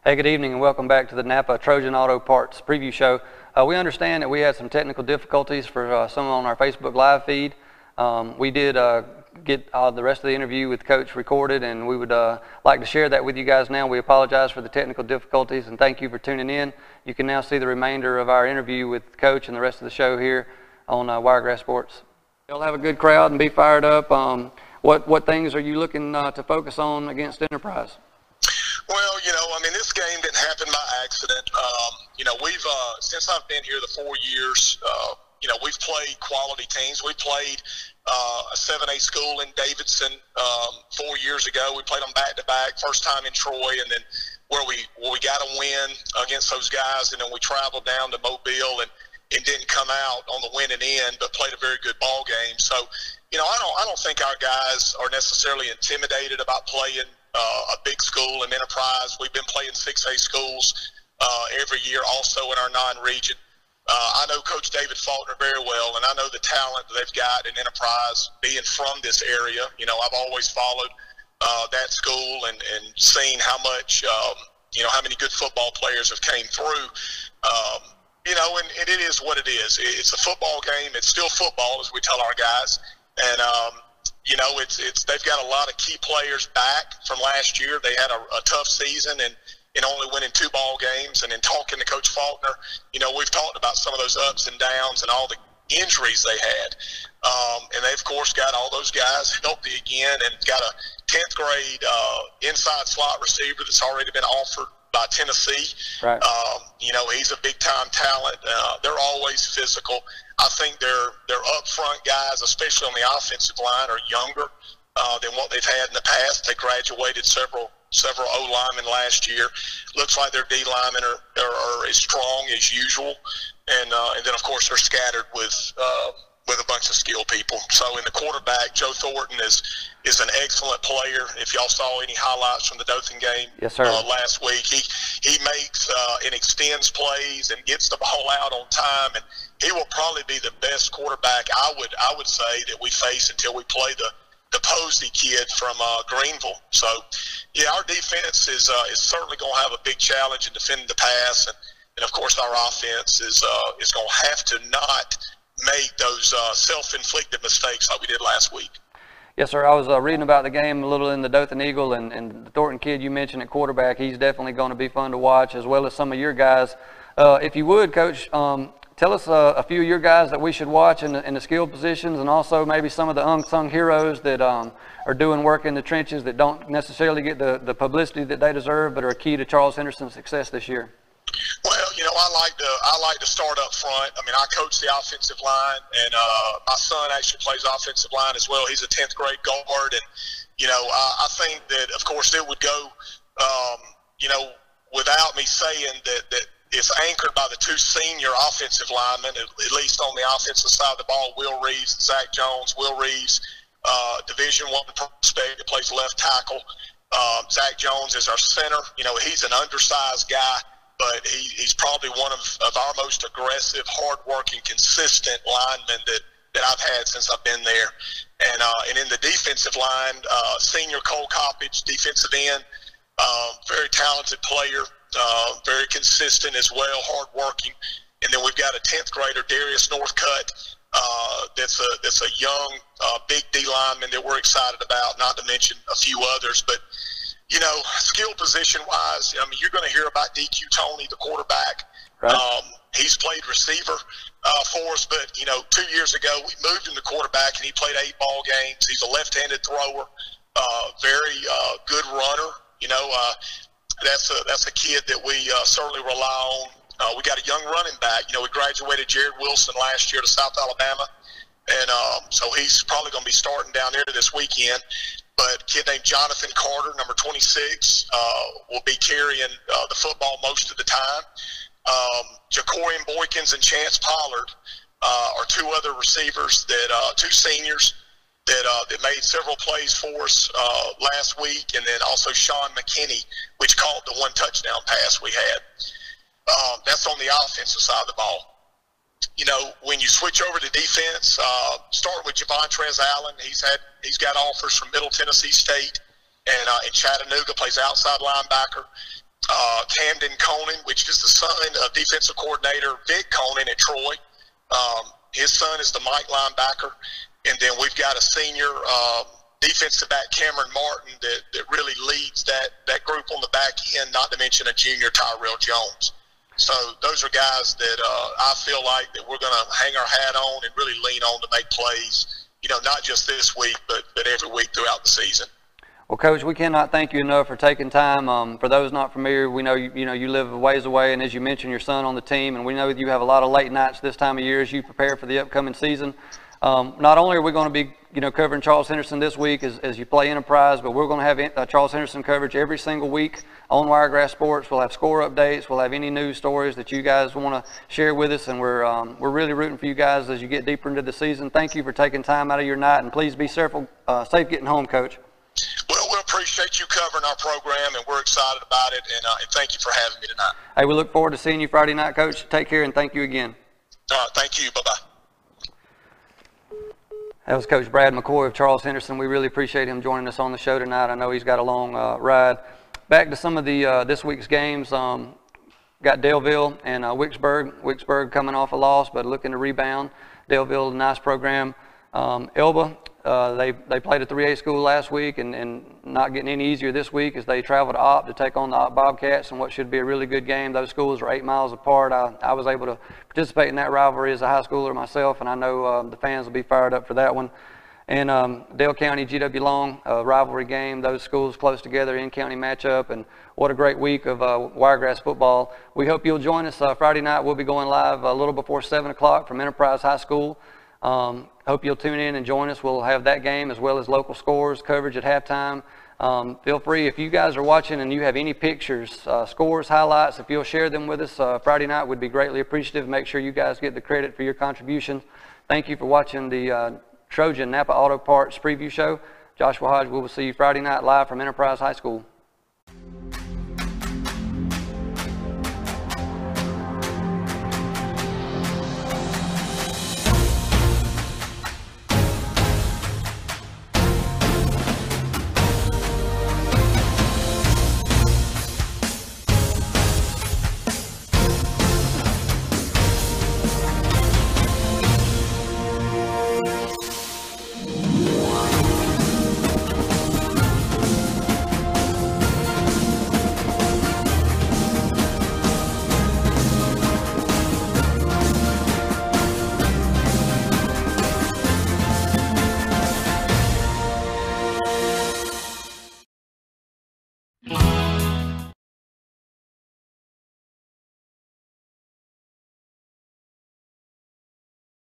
Hey, good evening and welcome back to the Napa Trojan Auto Parts preview show. We understand that we had some technical difficulties for some on our Facebook live feed. We did get the rest of the interview with Coach recorded, and we would like to share that with you guys now. We apologize for the technical difficulties and thank you for tuning in. You can now see the remainder of our interview with Coach and the rest of the show here on Wiregrass Sports. They'll have a good crowd and be fired up. What things are you looking to focus on against Enterprise? Well, this game didn't happen by accident. We've since I've been here the 4 years, we've played quality teams. We played a 7A school in Davidson 4 years ago. We played them back-to-back, first time in Troy, and then where we got a win against those guys, and then we traveled down to Mobile and didn't come out on the winning end, but played a very good ball game. So, I don't think our guys are necessarily intimidated about playing a big school in Enterprise. We've been playing 6A schools every year also in our non-region. I know Coach David Faulkner very well, and I know the talent that they've got in Enterprise being from this area. I've always followed that school and seen how much, how many good football players have came through. And it is what it is. It's a football game. It's still football, as we tell our guys. And, they've got a lot of key players back from last year. They had a tough season and only winning 2 ball games. And in talking to Coach Faulkner, we've talked about some of those ups and downs and all the injuries they had. And they, of course, got all those guys healthy again and got a 10th grade inside slot receiver that's already been offered by Tennessee. Right. He's a big-time talent. They're always physical. I think their up-front guys, especially on the offensive line, are younger than what they've had in the past. They graduated several O-linemen last year. Looks like their D-linemen are as strong as usual. And then, of course, they're scattered with a bunch of skilled people. So in the quarterback, Joe Thornton is an excellent player. If y'all saw any highlights from the Dothan game yes, sir. Last week, he makes and extends plays and gets the ball out on time, and he will probably be the best quarterback I would say that we face until we play the Posey kid from Greenville. So yeah, our defense is certainly going to have a big challenge in defending the pass, and of course our offense is going to have to not make those self-inflicted mistakes like we did last week. Yes, sir. I was reading about the game a little in the Dothan Eagle, and the Thornton kid you mentioned at quarterback, he's definitely going to be fun to watch, as well as some of your guys. If you would, Coach, tell us a few of your guys that we should watch in the skill positions, and also maybe some of the unsung heroes that are doing work in the trenches that don't necessarily get the publicity that they deserve, but are key to Charles Henderson's success this year. Well, I like to start up front. I coach the offensive line, and my son actually plays offensive line as well. He's a 10th grade guard, and I think that, of course, it would go, without me saying that it's anchored by the 2 senior offensive linemen, at least on the offensive side of the ball, Will Reeves and Zach Jones. Will Reeves, Division I prospect that plays left tackle. Zach Jones is our center. He's an undersized guy, but he's probably one of our most aggressive, hard-working, consistent linemen that I've had since I've been there. And in the defensive line, senior Cole Coppage, defensive end, very talented player, very consistent as well, hard-working. And then we've got a 10th grader, Darius Northcutt, that's a young, big D lineman that we're excited about, not to mention a few others. But skill position-wise, you're going to hear about DQ Tony, the quarterback. Right. He's played receiver for us, but, 2 years ago we moved him to quarterback, and he played 8 ball games. He's a left-handed thrower, very good runner. That's a kid that we certainly rely on. We got a young running back. We graduated Jared Wilson last year to South Alabama, and so he's probably going to be starting down there this weekend. But a kid named Jonathan Carter, number 26, will be carrying the football most of the time. Jacorian Boykins and Chance Pollard are 2 other receivers that 2 seniors that made several plays for us last week, and then also Sean McKinney, which caught the 1 touchdown pass we had. That's on the offensive side of the ball. When you switch over to defense, starting with Javontrez Allen, he's got offers from Middle Tennessee State, and in Chattanooga plays outside linebacker. Camden Conan, which is the son of defensive coordinator Vic Conan at Troy. His son is the Mike linebacker. And then we've got a senior defensive back, Cameron Martin, that really leads that group on the back end, not to mention a junior, Tyrell Jones. So those are guys that I feel like that we're going to hang our hat on and really lean on to make plays, not just this week, but every week throughout the season. Well, Coach, we cannot thank you enough for taking time. For those not familiar, we know you live a ways away, and as you mentioned, your son on the team, and we know that you have a lot of late nights this time of year as you prepare for the upcoming season. Not only are we going to be covering Charles Henderson this week as you play Enterprise, but we're going to have Charles Henderson coverage every single week on Wiregrass Sports. We'll have score updates. We'll have any news stories that you guys want to share with us, and we're really rooting for you guys as you get deeper into the season. Thank you for taking time out of your night, and please be safe getting home, Coach. Well, we appreciate you covering our program, and we're excited about it, and thank you for having me tonight. Hey, we look forward to seeing you Friday night, Coach. Take care, and thank you again. All right, thank you. Bye-bye. That was Coach Brad McCoy of Charles Henderson. We really appreciate him joining us on the show tonight. I know he's got a long ride. Back to some of the this week's games. Got Daleville and Wicksburg. Wicksburg coming off a loss, but looking to rebound. Daleville, a nice program. Elba, they played a 3A school last week and not getting any easier this week as they travel to Opp to take on the Opp Bobcats in what should be a really good game. Those schools are 8 miles apart. I was able to participate in that rivalry as a high schooler myself, and I know the fans will be fired up for that one. And Dale County, GW Long, a rivalry game. Those schools close together, in-county matchup, and what a great week of Wiregrass football. We hope you'll join us Friday night. We'll be going live a little before 7 o'clock from Enterprise High School. Hope you'll tune in and join us. We'll have that game as well as local scores, coverage at halftime. Feel free, if you guys are watching and you have any pictures, scores, highlights, if you'll share them with us Friday night, we'd be greatly appreciative. Make sure you guys get the credit for your contribution. Thank you for watching the Trojan Napa Auto Parts preview show. Joshua Hodge, we will see you Friday night live from Enterprise High School.